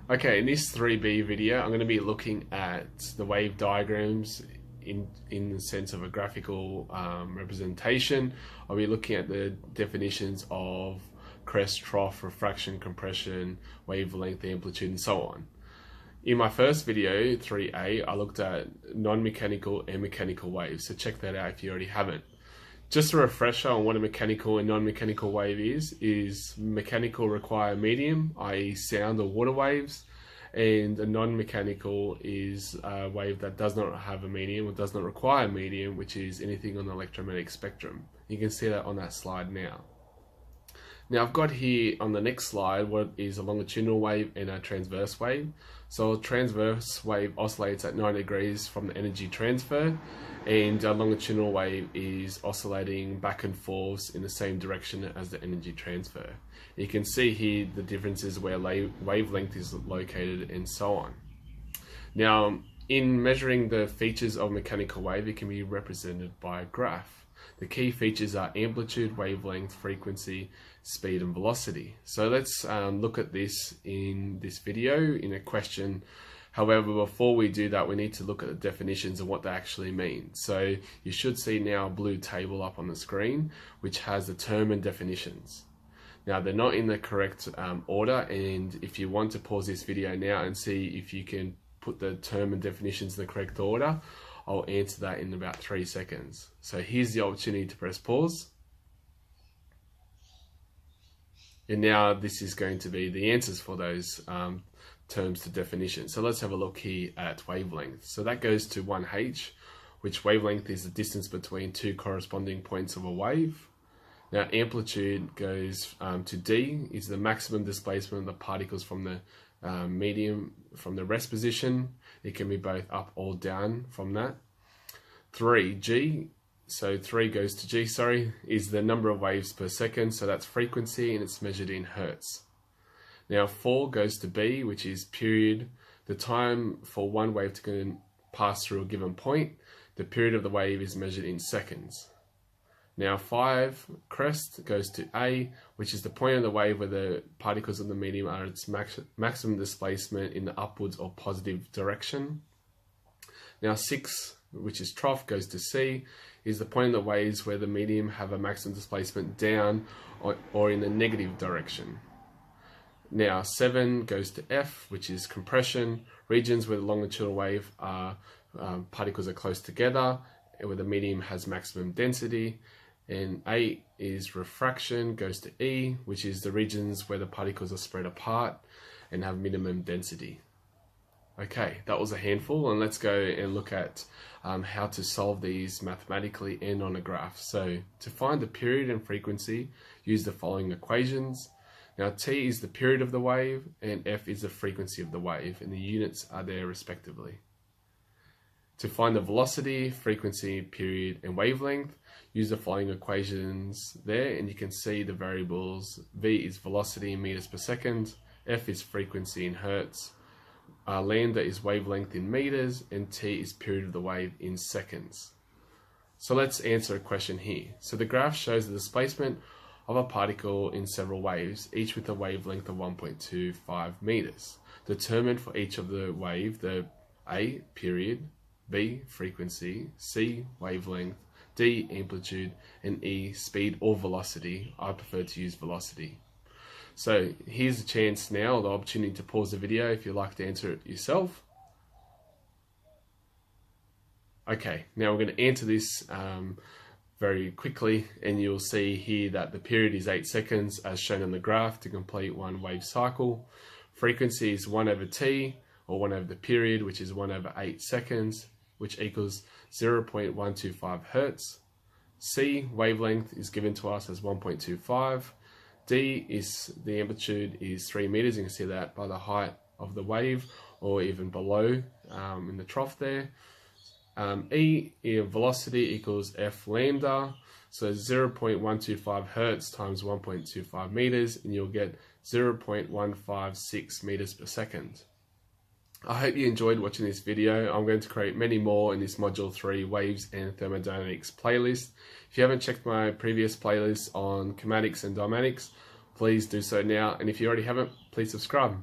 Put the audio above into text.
Okay, in this 3B video, I'm going to be looking at the wave diagrams in the sense of a graphical representation. I'll be looking at the definitions of crest, trough, refraction, compression, wavelength, amplitude, and so on. In my first video, 3A, I looked at non-mechanical and mechanical waves, so check that out if you already haven't. Just a refresher on what a mechanical and non-mechanical wave is mechanical require medium, i.e. sound or water waves, and a non-mechanical is a wave that does not have a medium or does not require a medium, which is anything on the electromagnetic spectrum. You can see that on that slide now. Now I've got here on the next slide what is a longitudinal wave and a transverse wave. So a transverse wave oscillates at 90 degrees from the energy transfer, and a longitudinal wave is oscillating back and forth in the same direction as the energy transfer. You can see here the differences where wavelength is located and so on. Now, in measuring the features of mechanical wave, it can be represented by a graph. The key features are amplitude, wavelength, frequency, speed, and velocity. So let's look at this in this video in a question. However, before we do that, we need to look at the definitions and what they actually mean. So you should see now a blue table up on the screen, which has the term and definitions. Now, they're not in the correct order, and if you want to pause this video now and see if you can put the term and definitions in the correct order, I'll answer that in about 3 seconds. So here's the opportunity to press pause. And now this is going to be the answers for those terms to definition. So let's have a look here at wavelength. So that goes to 1h, which wavelength is the distance between two corresponding points of a wave. Now amplitude goes to d, is the maximum displacement of the particles from the medium from the rest position. It can be both up or down from that. 3g, so 3 goes to g, sorry, is the number of waves per second, so that's frequency and it's measured in hertz. Now 4 goes to b, which is period, the time for one wave to pass through a given point. The period of the wave is measured in seconds. Now 5, crest, goes to A, which is the point of the wave where the particles of the medium are at its maximum displacement in the upwards or positive direction. Now 6, which is trough, goes to C, is the point of the waves where the medium have a maximum displacement down or in the negative direction. Now 7 goes to F, which is compression, regions where the longitudinal wave particles are close together, where the medium has maximum density. And 8 is refraction, goes to E, which is the regions where the particles are spread apart and have minimum density. Okay, that was a handful, and let's go and look at how to solve these mathematically and on a graph. So to find the period and frequency, use the following equations. Now T is the period of the wave and F is the frequency of the wave, and the units are there respectively. To find the velocity, frequency, period, and wavelength, use the following equations there, and you can see the variables. V is velocity in meters per second, F is frequency in hertz, lambda is wavelength in meters, and T is period of the wave in seconds. So let's answer a question here. So the graph shows the displacement of a particle in several waves, each with a wavelength of 1.25 meters. Determine for each of the wave the A, period, B, frequency, C, wavelength, D, amplitude, and E, speed or velocity. I prefer to use velocity. So here's a chance now, the opportunity to pause the video if you'd like to answer it yourself. Okay, now we're going to answer this very quickly, and you'll see here that the period is 8 seconds as shown in the graph to complete one wave cycle. Frequency is 1 over T, or 1 over the period, which is 1 over 8 seconds, which equals 0.125 hertz. C, wavelength, is given to us as 1.25. D is the amplitude is 3 meters. You can see that by the height of the wave, or even below in the trough there. E, velocity, equals F lambda, so 0.125 hertz times 1.25 meters, and you'll get 0.156 meters per second. I hope you enjoyed watching this video. I'm going to create many more in this Module 3 Waves and Thermodynamics playlist. If you haven't checked my previous playlists on kinematics and dynamics, please do so now. And if you already haven't, please subscribe.